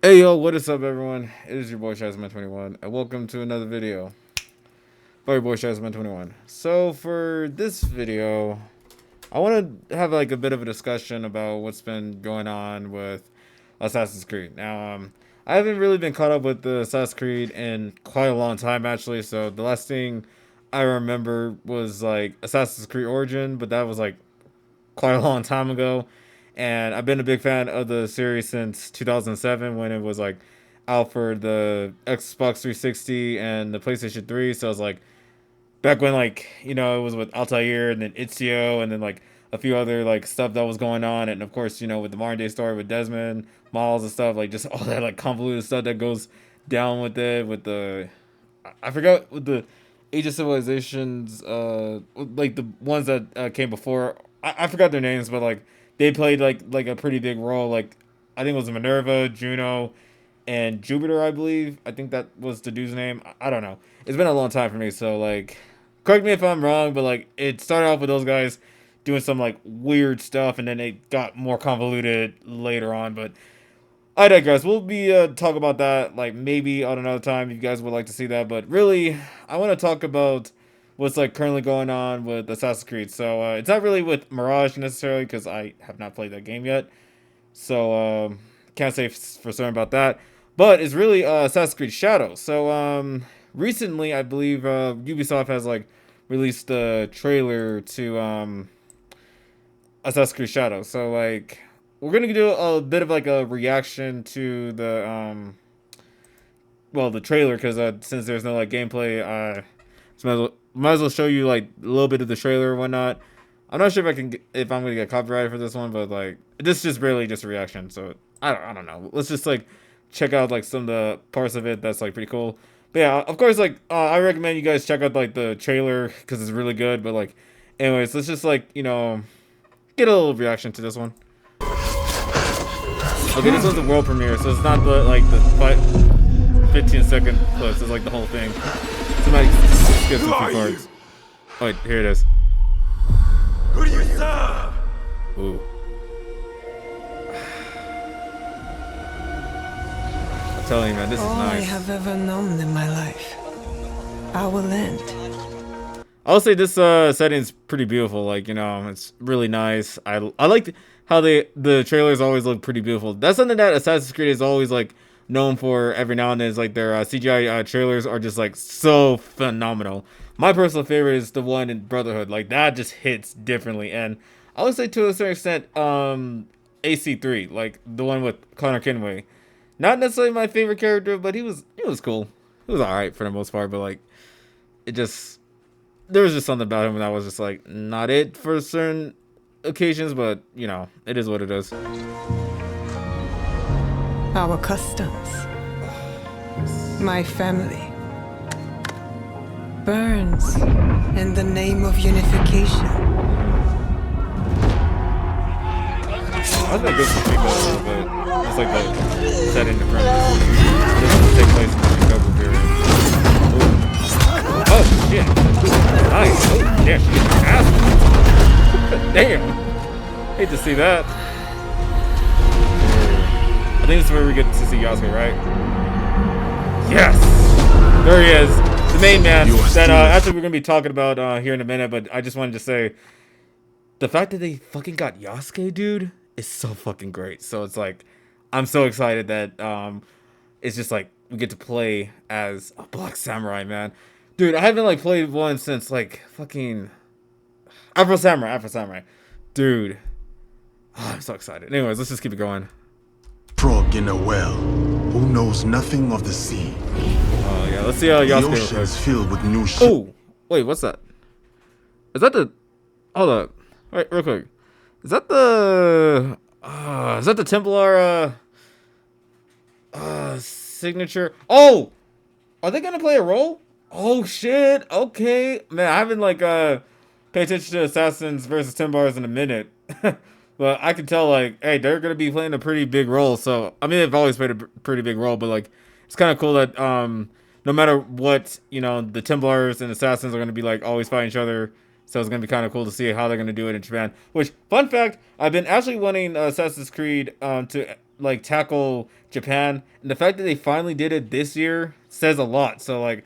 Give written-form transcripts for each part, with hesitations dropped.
Hey yo, what is up everyone? It is your boy Shazman21 and welcome to another video by your boy Shazman21. So for this video, I want to have like a bit of a discussion about what's been going on with Assassin's Creed. Now, I haven't really been caught up with the Assassin's Creed in quite a long time actually, so the last thing I remember was like Assassin's Creed Origin, but that was like quite a long time ago. And I've been a big fan of the series since 2007 when it was like out for the Xbox 360 and the PlayStation 3. So it was like back when it was with Altair and then Ezio and then like a few other like stuff that was going on. And of course, with the modern day story with Desmond, Miles and stuff, like just all that like convoluted stuff that goes down with it with the I forgot with the Age of Civilizations, like the ones that came before. I forgot their names, but like they played like a pretty big role. Like I think it was Minerva, Juno, and Jupiter. I believe. I think that was the dude's name. I don't know. It's been a long time for me, so like, correct me if I'm wrong, but like it started off with those guys doing some like weird stuff, and then it got more convoluted later on. But I digress. We'll be talk about that like maybe on another time if you guys would like to see that. But really, I want to talk about what's like currently going on with Assassin's Creed. So it's not really with Mirage necessarily because I have not played that game yet. So can't say for certain about that. But it's really Assassin's Creed Shadow. So recently, I believe Ubisoft has like released a trailer to Assassin's Creed Shadow. So like we're gonna do a bit of like a reaction to the the trailer because since there's no like gameplay, so might as well show you like a little bit of the trailer and whatnot. I'm not sure if I'm gonna get copyrighted for this one, but like this is just barely just a reaction. So I don't know. Let's just like check out like some of the parts of it that's like pretty cool. But yeah, of course, like I recommend you guys check out like the trailer because it's really good. But like, anyways, let's just like get a little reaction to this one. Okay, this was the world premiere, so it's not the like the 15-second clips. It's like the whole thing. Somebody skip some few parts. Oh, wait, here it is. Who do you serve? Ooh. I'm telling you, man, this is All nice. I have ever known in my life, I will end. I'll say this setting is pretty beautiful. Like it's really nice. I like how the trailers always look pretty beautiful. That's something that Assassin's Creed is always like known for every now and then. Is like their CGI trailers are just like so phenomenal. My personal favorite is the one in Brotherhood. Like that just hits differently. And I would say to a certain extent, AC3, like the one with Connor Kenway. Not necessarily my favorite character, but he was cool. He was alright for the most part, but like it just there was just something about him that was just like not it for certain occasions, but it is what it is. Our customs, my family, burns in the name of unification. I think this is pretty cool a little bit. It's like the setting in front of this doesn't take place in the recovery period. Ooh. Oh shit! Nice. Oh yeah, she gets her ass. Damn. Hate to see that. I think this is where we get to see Yaskue, right? Yes! There he is. The main man that actually we're going to be talking about here in a minute, but I just wanted to say the fact that they fucking got Yaskue, dude, is so fucking great. So it's like, I'm so excited that it's just like we get to play as a Black Samurai, man. Dude, I haven't like played one since like fucking Afro Samurai. Dude. Oh, I'm so excited. Anyways, let's just keep it going. Frog in a well, who knows nothing of the sea. Oh yeah, let's see how The Yaskue ocean is looks. filled with new ships. Oh, wait, what's that? Is that the? Hold up, wait, real quick. Is that the? Is that the Templar signature? Oh, are they gonna play a role? Oh shit. Okay, man, I haven't like paid attention to Assassins versus Templars in a minute. But I can tell, like, hey, they're gonna be playing a pretty big role. So, I mean, they've always played a pretty big role, but like, it's kind of cool that no matter what, the Templars and Assassins are gonna be like always fighting each other. So it's gonna be kind of cool to see how they're gonna do it in Japan. Which, fun fact, I've been actually wanting Assassin's Creed to like tackle Japan, and the fact that they finally did it this year says a lot. So like,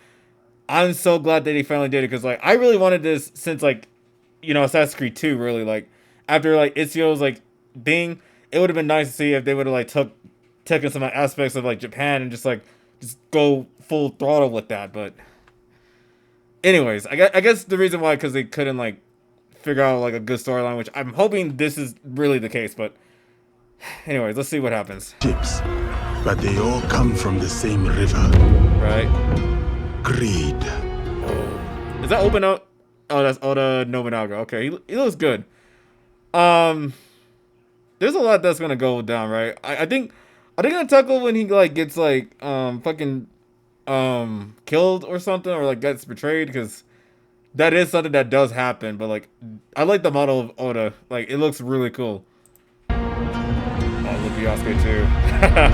I'm so glad that they finally did it, because like I really wanted this since like, Assassin's Creed 2. Really, like after like Ezio's like thing, it would have been nice to see if they would have like taken some aspects of like Japan and just go full throttle with that. But anyways, I guess the reason why, because they couldn't like figure out like a good storyline, which I'm hoping this is really the case. But anyways, let's see what happens. Ships, but they all come from the same river. Right? Greed. Is that open up? Oh, that's Oda Nobunaga. Okay, he looks good. There's a lot that's gonna go down, right? I think gonna tackle when he like gets like fucking killed or something, or like gets betrayed, because that is something that does happen. But like, I like the model of Oda. Like, it looks really cool. Oh, look at Yaskue too.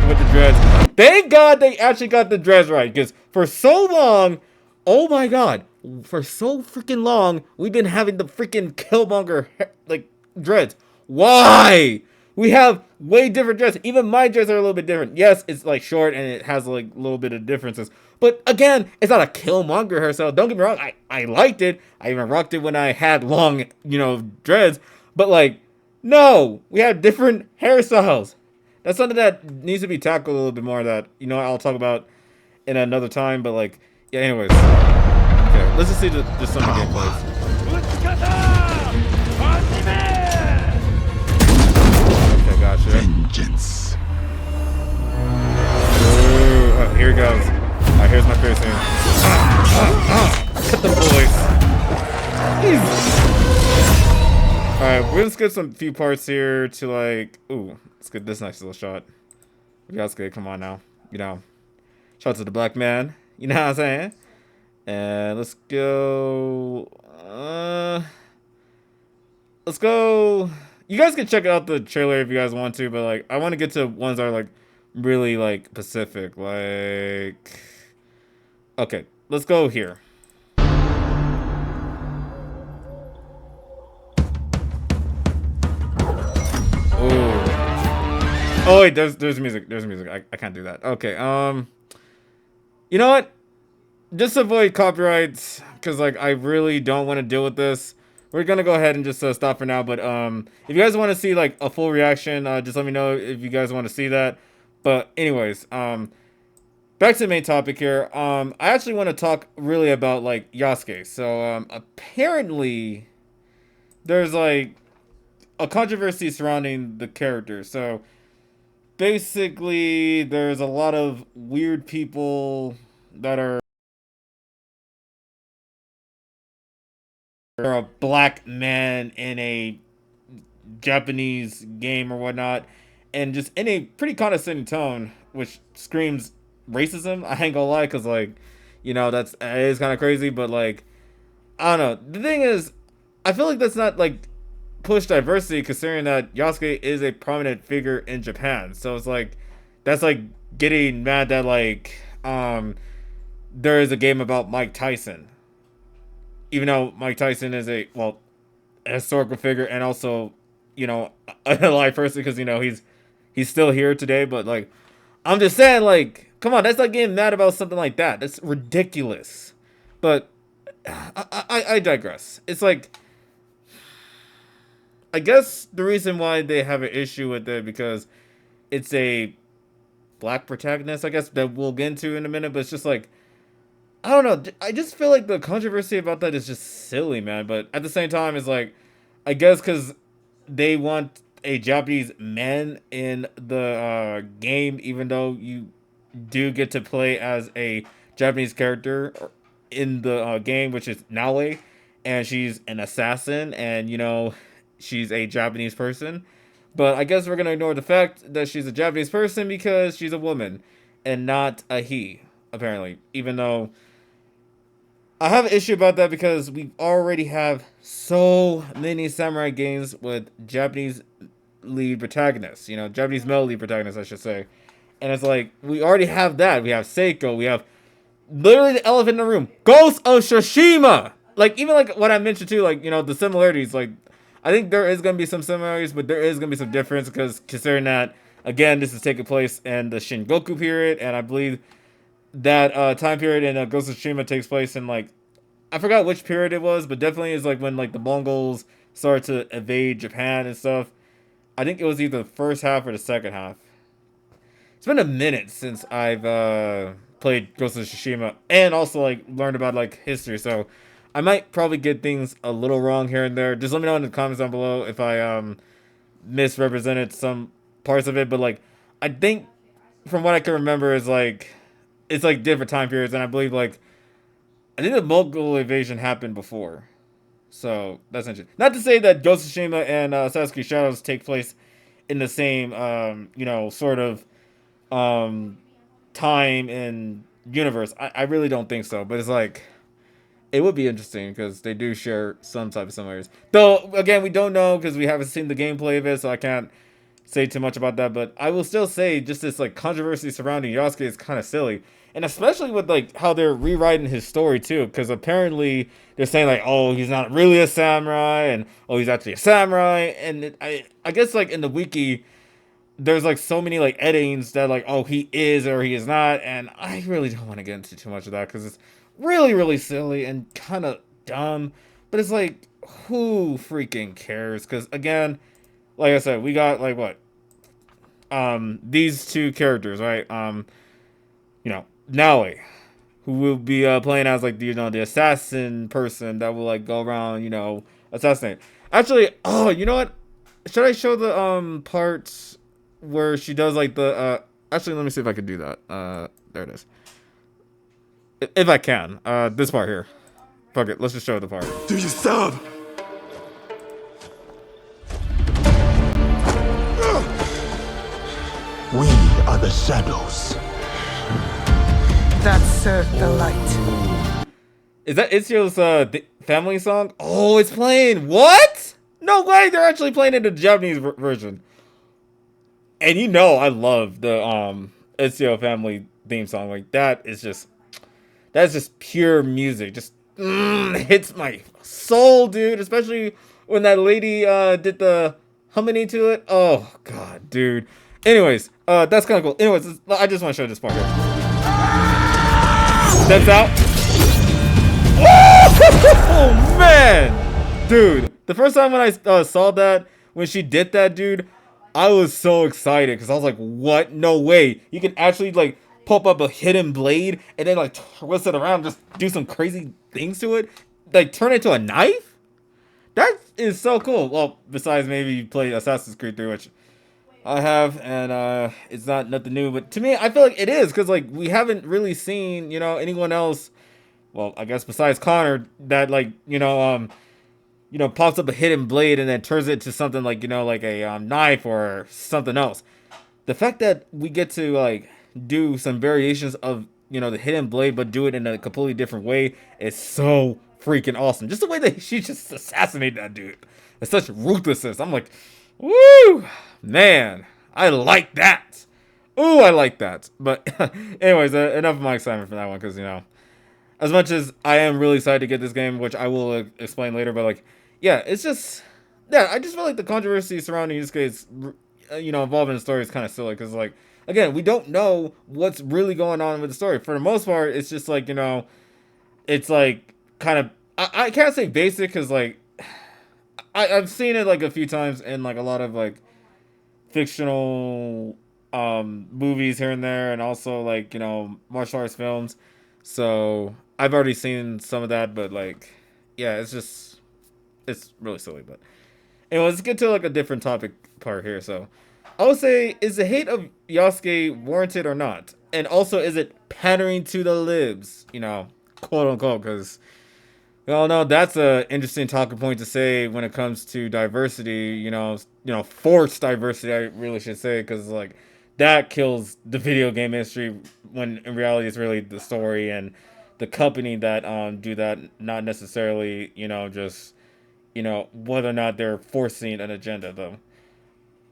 With the dreads. Thank God they actually got the dreads right, because for so long, oh my God, for so freaking long, we've been having the freaking Killmonger like dreads. Why? We have way different dreads. Even my dreads are a little bit different. Yes, it's like short and it has like a little bit of differences. But again, it's not a Killmonger hairstyle. Don't get me wrong. I liked it. I even rocked it when I had long, dreads. But like, no, we have different hairstyles. That's something that needs to be tackled a little bit more, that, I'll talk about in another time. But like, yeah, anyways. Okay, let's just see just some gameplays. Okay, gotcha. Vengeance. Ooh, here it goes. Alright, here's my piercing. Cut the voice. Alright, we're just get some few parts here to like. Ooh, let's get this nice little shot. Yaskue, come on now. Shout out to the black man. You know what I'm saying? And let's go. Let's go. You guys can check out the trailer if you guys want to, but like, I want to get to ones that are like really like specific. Like, okay, let's go here. Oh wait, there's music. There's music. I can't do that. Okay. You know what? Just avoid copyrights, because like I really don't want to deal with this. We're gonna go ahead and just stop for now. But if you guys want to see like a full reaction, just let me know if you guys want to see that. But anyways, back to the main topic here. I actually want to talk really about like Yaskue. So apparently there's like a controversy surrounding the character. So basically, there's a lot of weird people that are a black man in a Japanese game or whatnot, and just in a pretty condescending tone, which screams racism. I ain't gonna lie, because like, it is kind of crazy. But like, I don't know. The thing is, I feel like that's not like push diversity, considering that Yaskue is a prominent figure in Japan. So it's like, that's like getting mad that like there is a game about Mike Tyson, even though Mike Tyson is a historical figure, and also a alive person, because he's still here today. But like, I'm just saying, like, come on, that's like getting mad about something like that. That's ridiculous. But I digress. It's like, I guess the reason why they have an issue with it, because it's a black protagonist, I guess, that we'll get into in a minute. But it's just like, I don't know. I just feel like the controversy about that is just silly, man. But at the same time, it's like, I guess because they want a Japanese man in the game, even though you do get to play as a Japanese character in the game, which is Naue, and she's an assassin, and she's a Japanese person. But I guess we're gonna ignore the fact that she's a Japanese person because she's a woman and not a he, apparently. Even though I have an issue about that, because we already have so many samurai games with Japanese lead protagonists, Japanese male lead protagonists, I should say. And it's like, we already have that. We have Seiko. We have literally the elephant in the room, Ghost of Tsushima. Like, even like what I mentioned too, like, the similarities. Like, I think there is going to be some similarities, but there is going to be some difference, because considering that Again, this is taking place in the Shingoku period, and I believe that time period in Ghost of Tsushima takes place in like, I forgot which period it was, but definitely is like when like the Mongols started to invade Japan and stuff. I think it was either the first half or the second half. It's been a minute since I've played Ghost of Tsushima and also like learned about like history, so I might probably get things a little wrong here and there. Just let me know in the comments down below if I misrepresented some parts of it, but like I think from what I can remember is like it's like different time periods, and I believe like I think the Mongol invasion happened before. So that's interesting. Not to say that Ghost of Tsushima and Sasuke Shadows take place in the same sort of time and universe. I really don't think so, but it's like it would be interesting because they do share some type of similarities. Though again, we don't know because we haven't seen the gameplay of it, so I can't say too much about that. But I will still say just this like controversy surrounding Yaskue is kind of silly, and especially with like how they're rewriting his story too, because apparently they're saying like, oh, he's not really a samurai, and oh, he's actually a samurai, and I guess like in the wiki there's like so many like editings that like, oh, he is or he is not, and I really don't want to get into too much of that because it's really silly and kind of dumb. But it's like, who freaking cares? Because again, like I said, we got like what these two characters, right? Naue, who will be playing as like the assassin person that will like go around assassinate. Actually, oh, you know what? Should I show the parts where she does like the actually, let me see if I can do that. There it is. If I can, this part here. Fuck it, let's just show the part. Do you sub? We are the shadows. That served the light. Is that Itsuyo's family song? Oh, it's playing. What? No way, they're actually playing it in the Japanese version. And I love the Itsuyo family theme song. Like that's just pure music. Just hits my soul, dude. Especially when that lady did the humming to it. Oh god, dude. Anyways, that's kind of cool. Anyways, I just want to show this part here. Steps out. Oh man, dude. The first time when I saw that, when she did that, dude, I was so excited because I was like, what? No way. You can actually like pop up a hidden blade and then like twist it around, just do some crazy things to it. Like turn it into a knife? That is so cool. Well, besides maybe you play Assassin's Creed 3, which I have, and it's not nothing new. But to me, I feel like it is because like we haven't really seen, anyone else. Well, I guess besides Connor, that like, pops up a hidden blade and then turns it into something like, like a knife or something else. The fact that we get to like do some variations of, the hidden blade, but do it in a completely different way is so freaking awesome. Just the way that she just assassinated that dude. It's such ruthlessness. I'm like, woo, man, I like that. Ooh, I like that. But anyways, enough of my excitement for that one because, as much as I am really excited to get this game, which I will explain later, but like, yeah, it's just, yeah, I just feel like the controversy surrounding this case, involving the story is kind of silly because, like, again, we don't know what's really going on with the story. For the most part, it's just like, it's like kind of, I can't say basic because, like, I've seen it like a few times in like a lot of like fictional movies here and there, and also like martial arts films. So I've already seen some of that, but like, yeah, it's really silly. But anyway, let's get to like a different topic part here. So I would say, is the hate of Yaskue warranted or not? And also, is it pandering to the libs? Quote unquote, because we all know that's a interesting talking point to say when it comes to diversity. Forced diversity, I really should say, because like that kills the video game industry when in reality it's really the story and the company that do that, not necessarily just whether or not they're forcing an agenda though.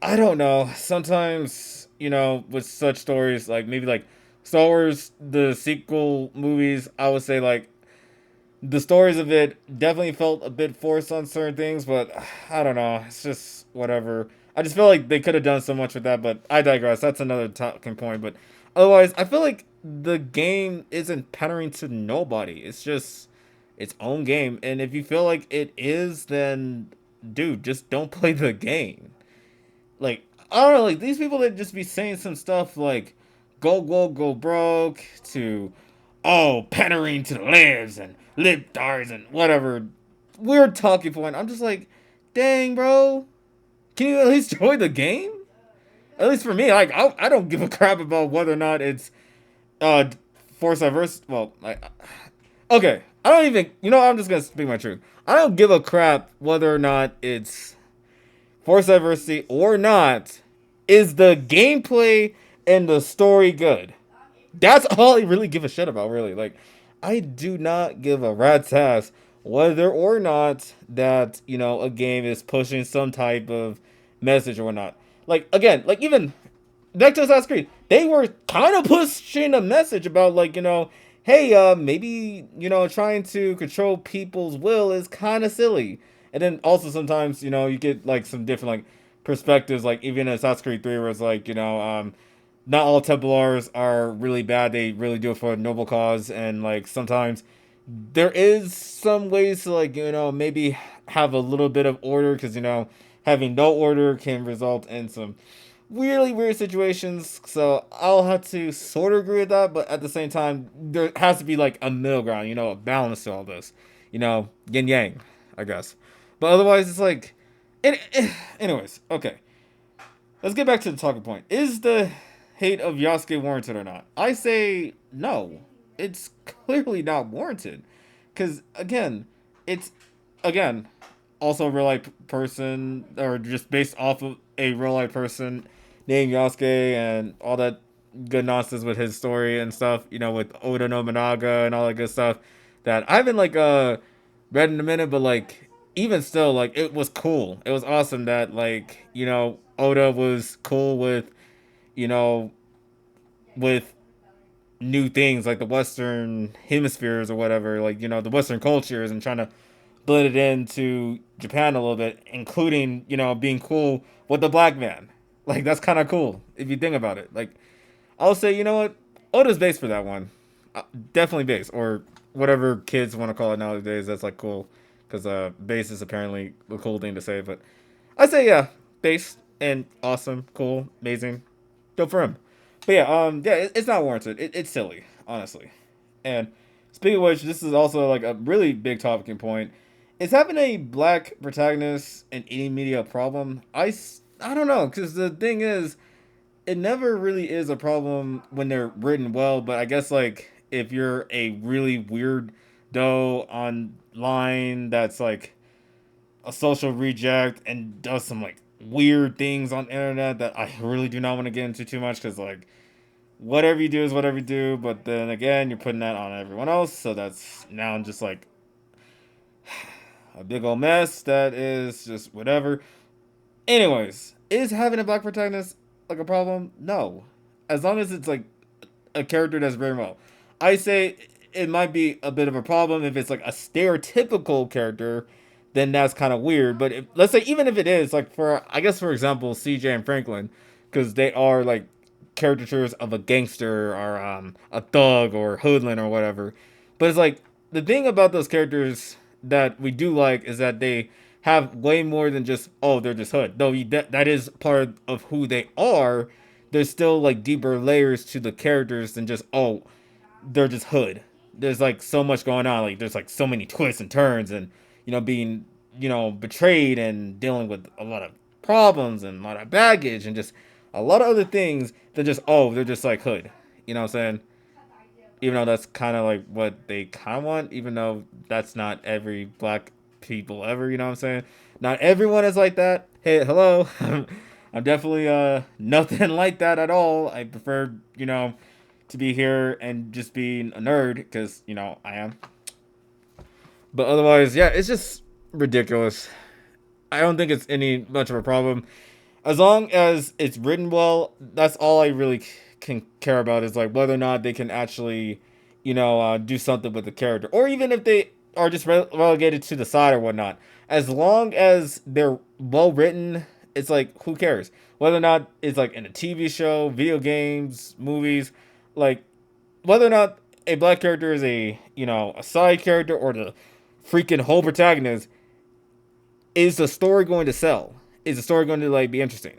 I don't know. Sometimes with such stories like maybe like Star Wars, the sequel movies, I would say like the stories of it definitely felt a bit forced on certain things, but I don't know. It's just whatever. I just feel like they could have done so much with that, but I digress. That's another talking point. But otherwise, I feel like the game isn't pandering to nobody. It's just its own game, and if you feel like it is, then dude, just don't play the game. Like, I don't know, like these people that just be saying some stuff like go broke to pandering to the libs and libtards and whatever weird talking point. I'm just like, dang, bro, can you at least enjoy the game? At least for me, like I don't give a crap about whether or not it's uh force diverse. Well, like, okay, I don't even. You know, I'm just gonna speak my truth. I don't give a crap whether or not it's force diversity or not. Is the gameplay and the story good? That's all I really give a shit about, really. Like, I do not give a rat's ass whether or not that, you know, a game is pushing some type of message or not. Like, again, like, even back to Assassin's Creed, they were kind of pushing a message about, like, you know, hey, maybe, you know, trying to control people's will is kind of silly. And then also sometimes, you know, you get, like, some different, like, perspectives, like, even in Assassin's Creed 3, where it's like, you know, not all Templars are really bad. They really do it for a noble cause. And, like, sometimes there is some ways to, like, you know, maybe have a little bit of order. Because, you know, having no order can result in some really weird situations. So I'll have to sort of agree with that. But at the same time, there has to be, like, a middle ground, you know, a balance to all this. You know, yin yang, I guess. But otherwise, it's like... anyways, okay. Let's get back to the talking point. Is the hate of Yaskue warranted or not? I say no. It's clearly not warranted. Because, again, it's, again, also a real life person, or just based off of a real life person named Yaskue and all that good nonsense with his story and stuff, you know, with Oda Nobunaga and all that good stuff that I haven't, like, read in a minute, but, like, even still, like, it was cool. It was awesome that, like, you know, Oda was cool with, you know, with new things like the Western hemispheres or whatever, like, you know, the Western cultures, and trying to blend it into Japan a little bit, including, you know, being cool with the black man. Like, that's kind of cool if you think about it. Like, I'll say, you know what, Oda's base for that one. Definitely base, or whatever kids want to call it nowadays. That's like cool, because base is apparently the cool thing to say. But I say, yeah, base and awesome, cool, amazing, go for him. But yeah, it's not warranted. It's silly, honestly. And speaking of which, this is also like a really big talking point. Is having a black protagonist in any media a problem? I don't know, because the thing is, it never really is a problem when they're written well. But I guess, like, if you're a really weird doe online that's like a social reject and does some like weird things on the internet that I really do not want to get into too much, because, like, whatever you do is whatever you do, but then again, you're putting that on everyone else, so that's now just like a big old mess that is just whatever. Anyways, is having a black protagonist like a problem? No. As long as it's like a character that's very well. I say it might be a bit of a problem if it's like a stereotypical character, then that's kind of weird. But if, let's say, even if it is, like, for, I guess, for example, CJ and Franklin, because they are like caricatures of a gangster or a thug or hoodlum or whatever. But it's like, the thing about those characters that we do like is that they have way more than just, oh, they're just hood. Though that is part of who they are. There's still like deeper layers to the characters than just, oh, they're just hood. There's like so much going on. Like, there's like so many twists and turns, and, you know, being, you know, betrayed and dealing with a lot of problems and a lot of baggage and just a lot of other things that just, oh, they're just like hood. You know what I'm saying? Even though that's kind of like what they kind of want, even though that's not every black people ever, you know what I'm saying? Not everyone is like that. Hey, hello. I'm definitely nothing like that at all. I prefer, you know, to be here and just being a nerd, because, you know, I am. But otherwise, yeah, it's just ridiculous. I don't think it's any much of a problem. As long as it's written well, that's all I really can care about, is like whether or not they can actually, you know, do something with the character. Or even if they are just relegated to the side or whatnot. As long as they're well written it's like, who cares? Whether or not it's like in a TV show, video games, movies, like whether or not a black character is a, you know, a side character or the freaking whole protagonist, is the story going to sell? Is the story going to like be interesting?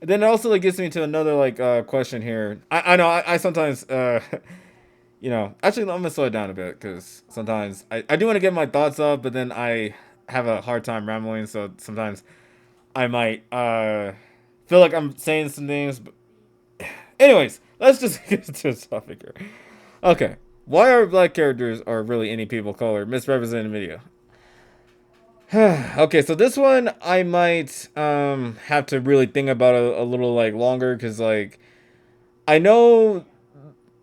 And then it also like gets me to another like question here. I know I sometimes you know, actually I'm gonna slow it down a bit because sometimes I do want to get my thoughts up, but then I have a hard time rambling, so sometimes I might feel like I'm saying some things. But anyways, let's just get to the topic here. Okay, why are black characters or really any people of color misrepresented in media? Okay, so this one I might have to really think about a little like longer because like I know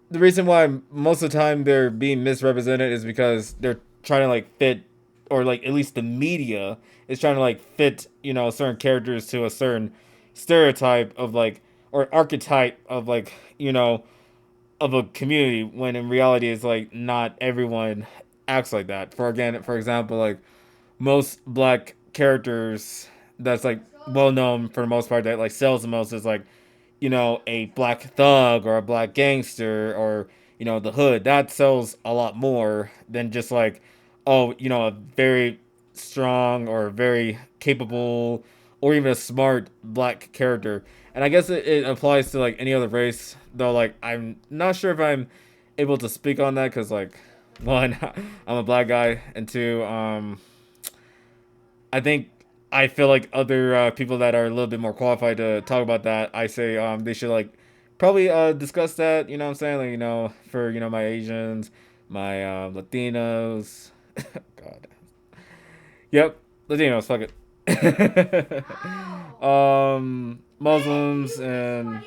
the reason why most of the time they're being misrepresented is because they're trying to like fit, or like at least the media is trying to like fit, you know, certain characters to a certain stereotype of like, or archetype of like, you know, of a community, when in reality it's like not everyone acts like that. For example, like most black characters that's like well known for the most part that like sells the most is like, you know, a black thug or a black gangster or, you know, the hood. That sells a lot more than just like, oh, you know, a very strong or very capable or even a smart black character. And I guess it applies to like any other race, though. Like I'm not sure if I'm able to speak on that because like, one, I'm a black guy, and two, I think I feel like other people that are a little bit more qualified to talk about that, I say they should like probably discuss that. You know what I'm saying? Like, you know, for, you know, my Asians, my Latinos. God. Yep, Latinos. Fuck it. Muslims and.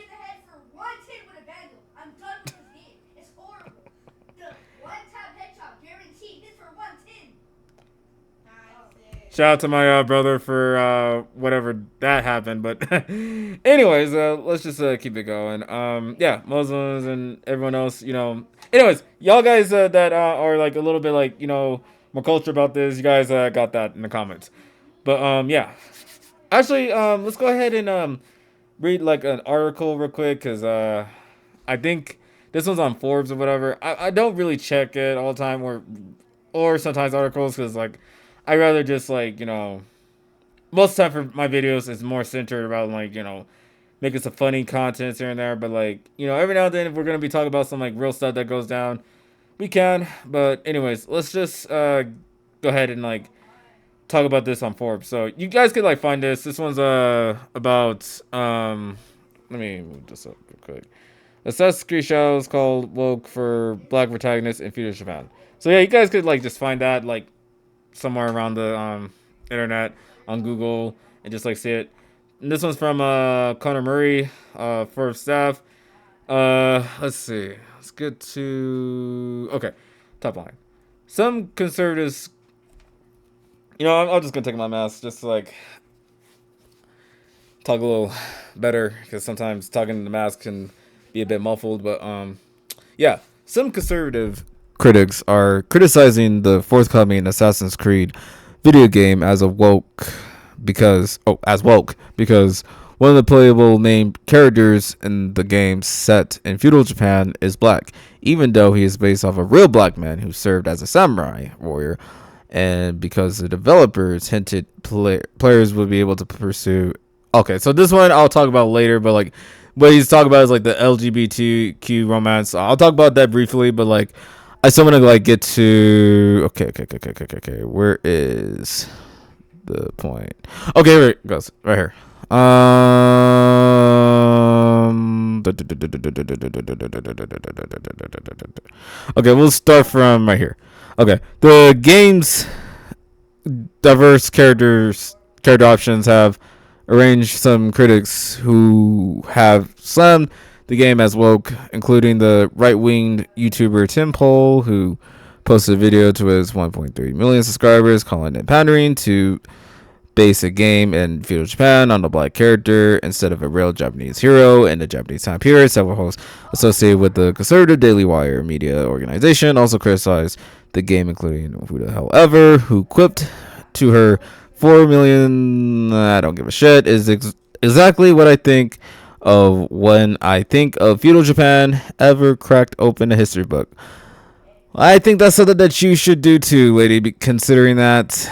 Shout out to my brother for whatever that happened, but anyways, let's just keep it going. Yeah, Muslims and everyone else, you know. Anyways, y'all guys that are like a little bit like, you know, more culture about this, you guys got that in the comments. But yeah, actually, let's go ahead and read like an article real quick because I think this one's on Forbes or whatever. I don't really check it all the time, or sometimes articles because like. I rather just like, you know, most of the time for my videos it's more centered about like, you know, making some funny content here and there. But like, you know, every now and then if we're gonna be talking about some like real stuff that goes down, we can. But anyways, let's just go ahead and like talk about this on Forbes. So you guys could like find this. This one's about let me move this up real quick. The Yaskue show is called Woke for Black Protagonists in Feudal Japan. So yeah, you guys could like just find that like somewhere around the internet on Google and just like see it. And this one's from Connor Murray, for staff. Let's see. Let's get to top line. Some conservatives, you know, I'm just gonna take my mask just to like talk a little better because sometimes talking in the mask can be a bit muffled. But yeah, some conservative critics are criticizing the forthcoming Assassin's Creed video game as woke because one of the playable main characters in the game set in feudal Japan is black, even though he is based off a real black man who served as a samurai warrior, and because the developers hinted players would be able to pursue. Okay, so this one I'll talk about later, but like what he's talking about is like the LGBTQ romance. I'll talk about that briefly, but like I still want to like get to okay. Where is the point? Okay, here it goes. Right here. Okay, we'll start from right here. Okay, the game's diverse character options have arranged some critics who have slammed the game as woke, including the right-winged YouTuber Tim Poll, who posted a video to his 1.3 million subscribers calling it pandering to base a game in feudal Japan on a black character instead of a real Japanese hero in the Japanese time period. Several hosts associated with the conservative Daily Wire media organization also criticized the game, including Who the Hell Ever, who quipped to her 4 million, I don't give a shit, is exactly what I think of when I think of feudal Japan ever cracked open a history book. I think that's something that you should do too, lady, considering that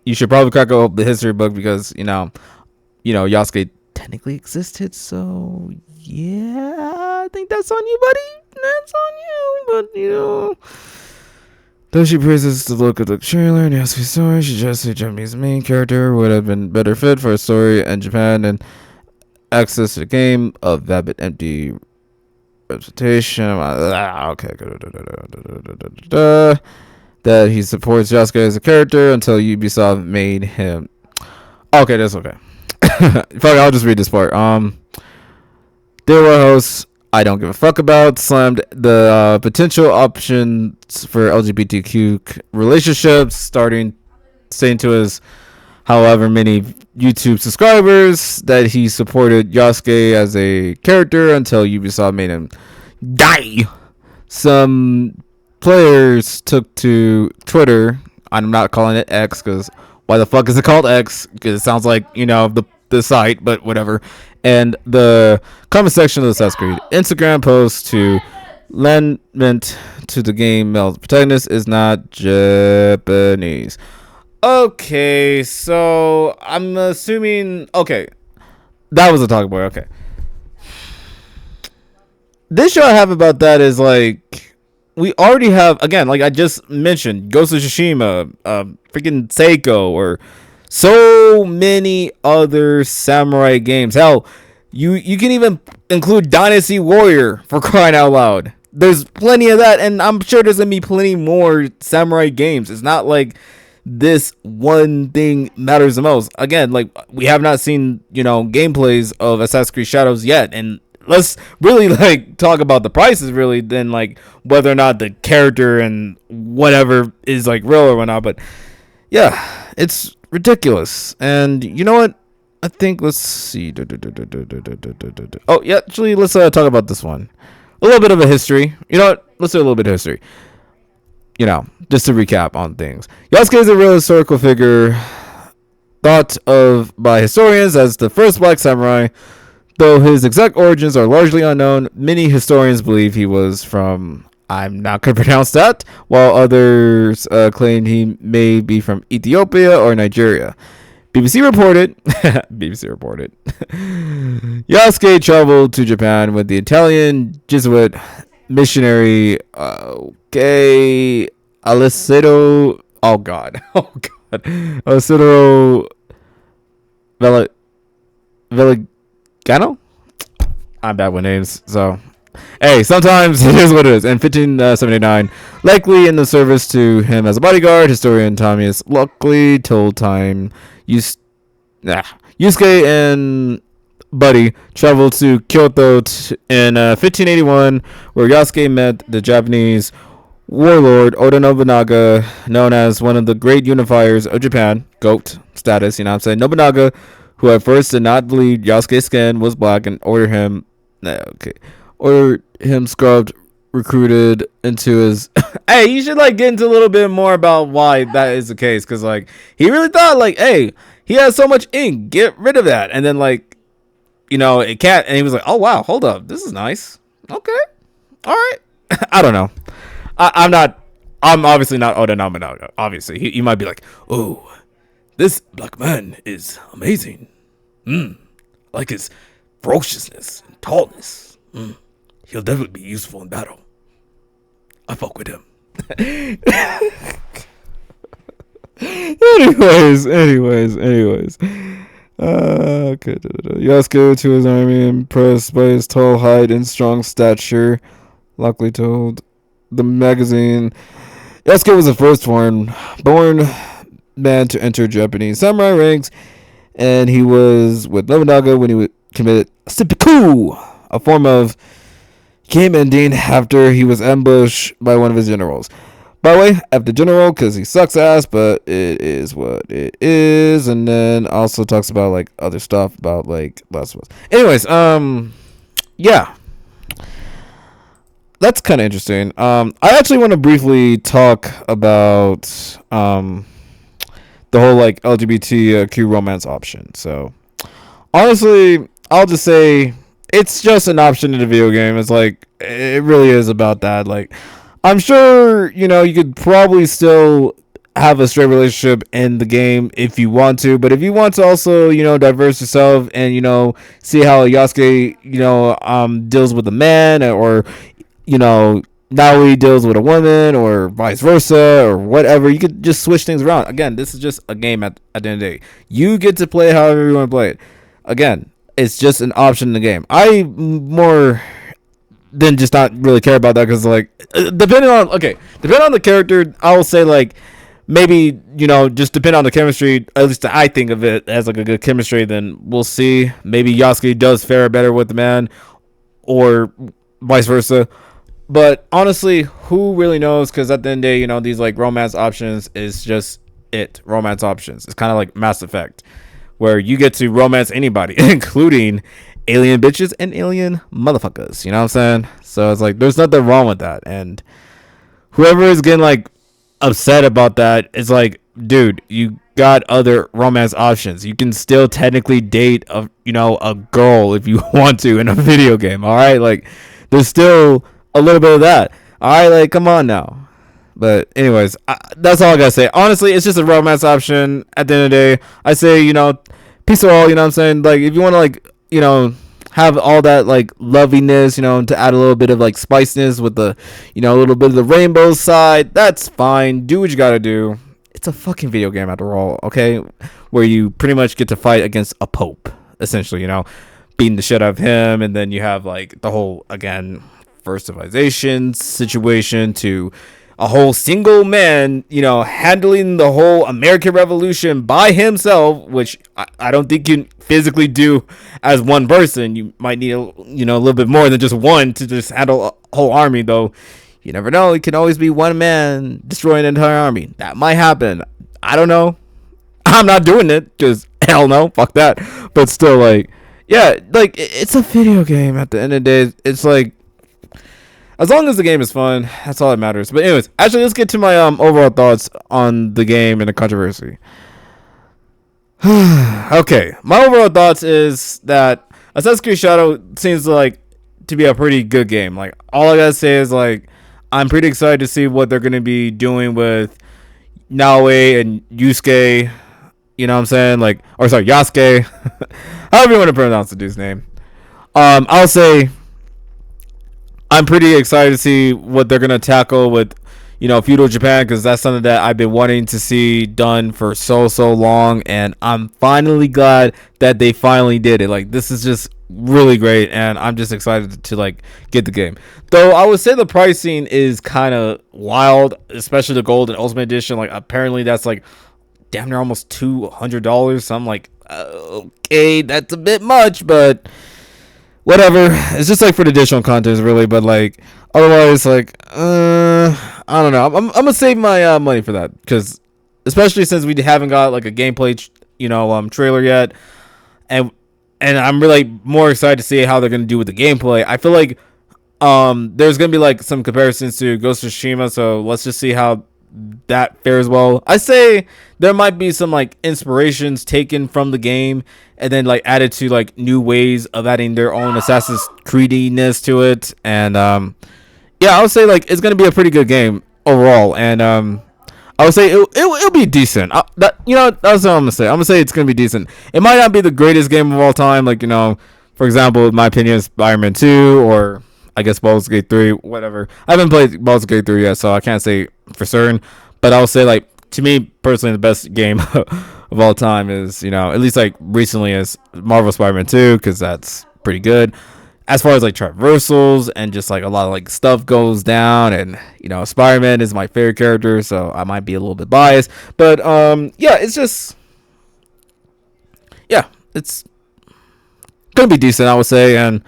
you should probably crack open the history book because, Yaskue technically existed, so yeah, I think that's on you, buddy. That's on you, but though she praises the look of the trailer and Yasuke's story, she suggests the Japanese main character would have been better fit for a story in Japan and access to the game of vapid empty representation. Okay. That he supports Yaskue as a character until Ubisoft made him. Okay, that's okay. Fuck, I'll just read this part. Dear hosts, I don't give a fuck about slammed the potential options for LGBTQ relationships, saying to his however many YouTube subscribers that he supported Yaskue as a character until Ubisoft made him die. Some players took to Twitter. I'm not calling it X because why the fuck is it called X? Because it sounds like the site, but whatever. And the comment section of the Assassin's Creed Instagram post to lament to the game male protagonist is not Japanese. Okay, so I'm assuming. Okay, that was a talking boy. Okay, this show I have about that is like we already have, again, like I just mentioned, Ghost of Tsushima, freaking Seiko, or so many other samurai games. Hell, you can even include Dynasty Warrior, for crying out loud. There's plenty of that, and I'm sure there's gonna be plenty more samurai games. It's not like this one thing matters the most. Again, like we have not seen gameplays of Assassin's Creed Shadows yet, and let's really like talk about the prices really than like whether or not the character and whatever is like real or whatnot. But yeah, it's ridiculous. And you know what, I think let's see. Oh yeah, actually let's talk about this one, a little bit of a history. You know what, let's do a little bit of history, just to recap on things. Yaskue is a real historical figure thought of by historians as the first black samurai. Though his exact origins are largely unknown, many historians believe he was from, I'm not going to pronounce that, while others claim he may be from Ethiopia or Nigeria. BBC reported Yaskue traveled to Japan with the Italian Jesuit missionary Alessandro. Alessandro Veligano. I'm bad with names, so hey, sometimes it is what it is. In 1579, likely in the service to him as a bodyguard, historian Thomas Lockley told Time Yaskue and Buddy traveled to Kyoto in 1581, where Yaskue met the Japanese warlord Oda Nobunaga, known as one of the great unifiers of Japan. GOAT status, Nobunaga, who at first did not believe Yasuke's skin was black and ordered him scrubbed, recruited into his. Hey, you should get into a little bit more about why that is the case, because he really thought hey, he has so much ink, get rid of that, and then it can't, and he was like, oh wow, hold up, this is nice, okay, all right. I don't know. I'm obviously not Oda Nobunaga. Obviously, he might be like, oh, this black man is amazing. Like his ferociousness and tallness. He'll definitely be useful in battle. I fuck with him. anyways. Okay. Yaskue to his army, impressed by his tall height and strong stature, Lockley told the magazine. Yaskue was the first born man to enter Japanese samurai ranks, and he was with Nobunaga when he would commit seppuku, a form of game ending after he was ambushed by one of his generals. By the way, after general, because he sucks ass, but it is what it is. And then also talks about other stuff about Last of Us. Anyways, yeah, that's kind of interesting. I actually want to briefly talk about the the whole like LGBTQ romance option. So honestly, I'll just say it's just an option in the video game. It's like it really is about that. Like I'm sure you could probably still have a straight relationship in the game if you want to, but if you want to also diverse yourself and see how Yaskue deals with a man, or Naui deals with a woman, or vice versa, or whatever, you could just switch things around. Again, this is just a game at the end of the day. You get to play however you want to play it. Again, it's just an option in the game. I more than just not really care about that, because like depending on the character, I will say like maybe just depend on the chemistry. At least I think of it as like a good chemistry. Then we'll see. Maybe Yaskue does fare better with the man, or vice versa. But honestly, who really knows? Because at the end of the day, these like romance options is just romance options. It's kind of like Mass Effect, where you get to romance anybody, including alien bitches and alien motherfuckers. You know what I'm saying? So it's like there's nothing wrong with that. And whoever is getting like upset about that, it's like, dude, you got other romance options. You can still technically date a girl if you want to in a video game. All right, like there's still a little bit of that. All right, like come on now. But anyways, that's all I gotta say. Honestly, it's just a romance option. At the end of the day, I say peace of all. You know what I'm saying? Like if you want to like have all that like loviness, to add a little bit of like spiciness with the a little bit of the rainbow side, that's fine. Do what you gotta do. It's a fucking video game after all, okay? Where you pretty much get to fight against a pope, essentially, beating the shit out of him. And then you have like the whole, again, first civilization situation to a whole single man, handling the whole American Revolution by himself, which I don't think you can physically do as one person. You might need a little bit more than just one to just handle a whole army, though. You never know. It can always be one man destroying an entire army. That might happen. I don't know. I'm not doing it, because hell no, fuck that. But still, like, yeah, like it's a video game. At the end of the day, it's like, as long as the game is fun, that's all that matters. But anyways, actually, let's get to my overall thoughts on the game and the controversy. Okay, my overall thoughts is that Assassin's Creed Shadow seems like to be a pretty good game. Like, all I gotta say is like I'm pretty excited to see what they're gonna be doing with Naui and Yusuke. You know what I'm saying? Like, or sorry, Yaskue. However you want to pronounce the dude's name. I'll say I'm pretty excited to see what they're gonna tackle with, feudal Japan, because that's something that I've been wanting to see done for so long, and I'm finally glad that they finally did it. Like, this is just really great, and I'm just excited to like get the game. Though I would say the pricing is kind of wild, especially the gold and ultimate edition. Like, apparently that's like damn near almost $200. So I'm like, okay, that's a bit much, but whatever. It's just like for the additional content, really. But like otherwise, like I don't know. I'm gonna save my money for that, because especially since we haven't got like a gameplay trailer yet, and I'm really more excited to see how they're gonna do with the gameplay. I feel like there's gonna be like some comparisons to Ghost of Tsushima, so let's just see how that fares well. I say there might be some like inspirations taken from the game and then like added to like new ways of adding their own Assassin's Creed-ness to it. And yeah, I would say like it's gonna be a pretty good game overall. And I would say it'll be decent. That's what I'm gonna say. I'm gonna say it's gonna be decent. It might not be the greatest game of all time, like for example, in my opinion, Spider-Man 2 or I guess Baldur's Gate 3, whatever. I haven't played Baldur's Gate 3 yet, so I can't say for certain. But I would say, like, to me personally, the best game of all time is, at least like recently, is Marvel Spider-Man 2, because that's pretty good. As far as like traversals and just like a lot of like stuff goes down, and Spider-Man is my favorite character, so I might be a little bit biased. But yeah, it's just, yeah, it's gonna be decent, I would say. And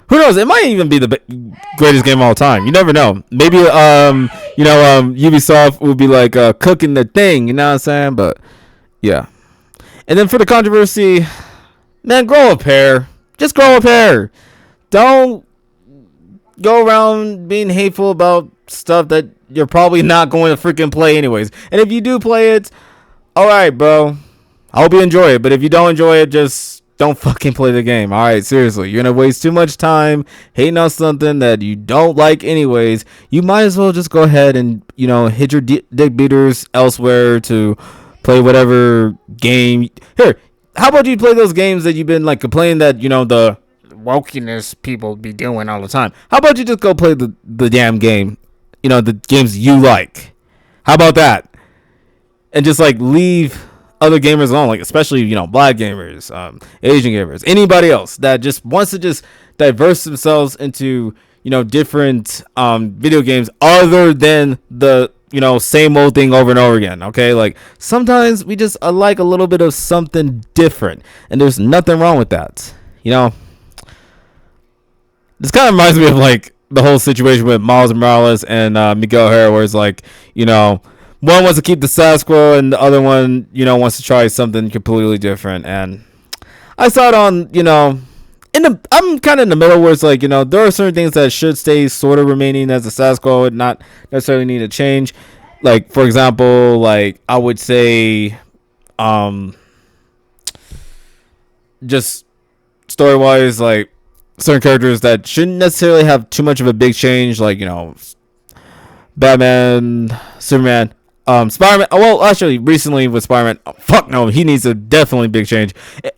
who knows? It might even be the greatest game of all time. You never know. Maybe Ubisoft will be like cooking the thing. You know what I'm saying? But yeah. And then for the controversy, man, grow a pair. Just grow a pair. Don't go around being hateful about stuff that you're probably not going to freaking play anyways. And if you do play it, all right, bro. I hope you enjoy it. But if you don't enjoy it, just don't fucking play the game. All right, seriously. You're going to waste too much time hating on something that you don't like anyways. You might as well just go ahead and, hit your dick beaters elsewhere to play whatever game. Here, how about you play those games that you've been, like, complaining that, the wokeness people be doing all the time. How about you just go play the damn game, the games you like. How about that? And just like leave other gamers alone, like especially black gamers, Asian gamers, anybody else that just wants to just diverse themselves into different video games other than the same old thing over and over again. Okay, like sometimes we just like a little bit of something different, and there's nothing wrong with that. This kind of reminds me of like the whole situation with Miles Morales and Miguel O'Hara, where it's like, one wants to keep the status quo and the other one, wants to try something completely different. And I saw it on, I'm kind of in the middle where it's like, there are certain things that should stay sort of remaining as the status quo and not necessarily need to change. Like, for example, like I would say, just story wise, like certain characters that shouldn't necessarily have too much of a big change, like Batman, Superman, Spider-Man. Well, actually, recently with Spider-Man, fuck no, he needs a definitely big change.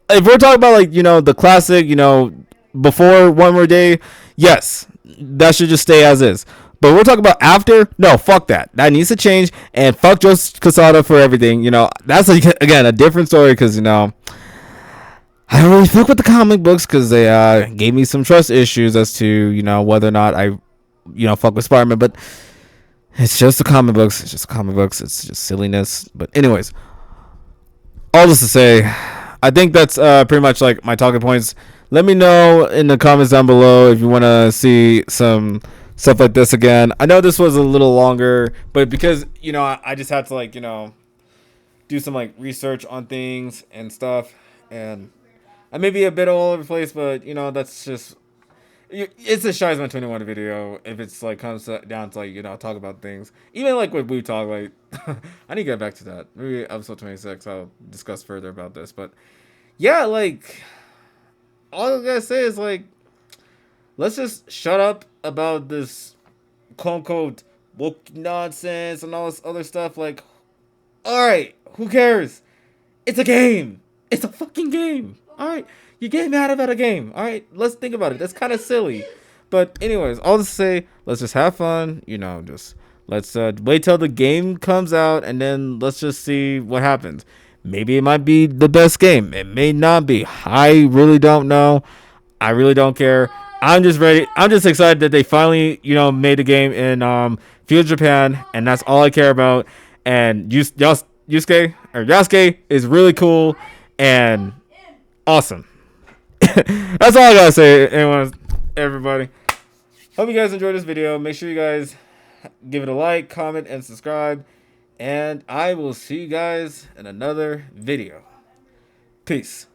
If we're talking about like the classic, before One More Day, yes, that should just stay as is. But we're talking about after, no, fuck that. That needs to change, and fuck Joe Quesada for everything. That's again a different story because I don't really fuck with the comic books because they gave me some trust issues as to whether or not I fuck with Spider-Man. But it's just the comic books. It's just comic books. It's just silliness. But anyways, all this to say, I think that's pretty much like my talking points. Let me know in the comments down below if you want to see some stuff like this again. I know this was a little longer, but because I just had to like do some like research on things and stuff, and I may be a bit all over the place, but that's just, it's a Shizeman 21 video. If it's like comes down to like talk about things, even like with Blue Talk, like I need to get back to that. Maybe episode 26, I'll discuss further about this. But yeah, like all I gotta say is like, let's just shut up about this quote unquote woke nonsense and all this other stuff. Like, all right, who cares? It's a game. It's a fucking game. All right, you get mad about a game. All right, let's think about it. That's kind of silly. But anyways, all to say, let's just have fun. Just let's wait till the game comes out, and then let's just see what happens. Maybe it might be the best game. It may not be. I really don't know. I really don't care. I'm just ready. I'm just excited that they finally, made the game in Field Japan, and that's all I care about. And Yaskue is really cool and awesome. That's all I gotta say. Anyways, everybody, hope you guys enjoyed this video. Make sure you guys give it a like, comment, and subscribe, and I will see you guys in another video. Peace.